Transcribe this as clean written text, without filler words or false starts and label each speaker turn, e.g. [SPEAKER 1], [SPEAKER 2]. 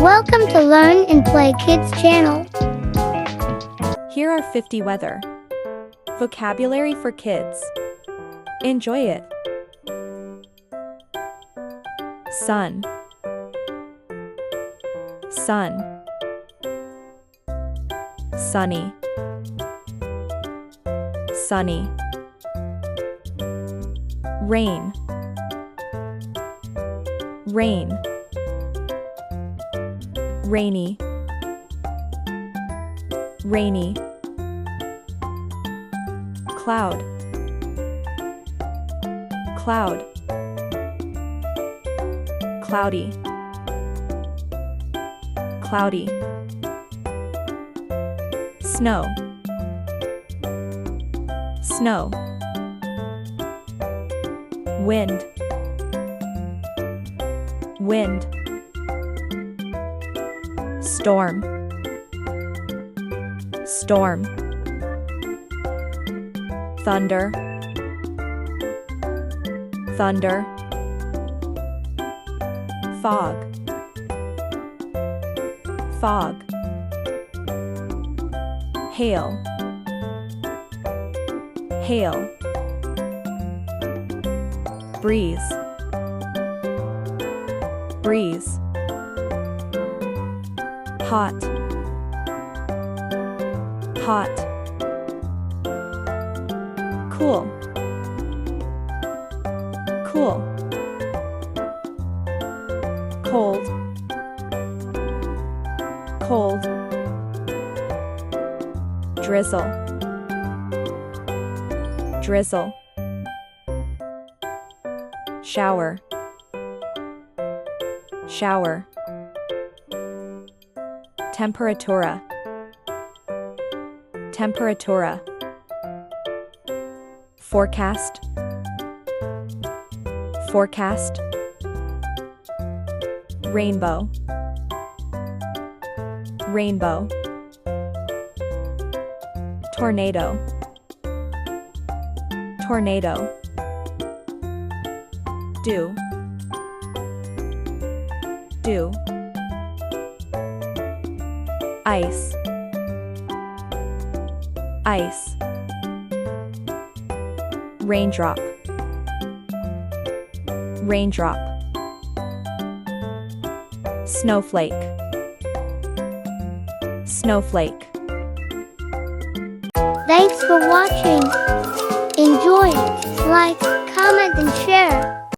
[SPEAKER 1] Welcome to Learn and Play Kids channel.
[SPEAKER 2] Here are 50 weather vocabulary for kids. Enjoy it. Sun, sun, sunny, sunny. Rain, rain, rainy, rainy. Cloud, cloud, cloudy, cloudy. Snow, snow. Wind, wind. Storm, storm. Thunder, thunder. Fog, fog. Hail, hail. Breeze, breeze. Hot, hot. Cool, cool. Cold, cold. Drizzle, drizzle. Shower, shower. Temperatura, temperatura. Forecast, forecast. Rainbow, rainbow. Tornado, tornado. Dew, dew. Ice, ice. Raindrop, raindrop. Snowflake, snowflake.
[SPEAKER 1] Thanks for watching. Enjoy, like, comment and share.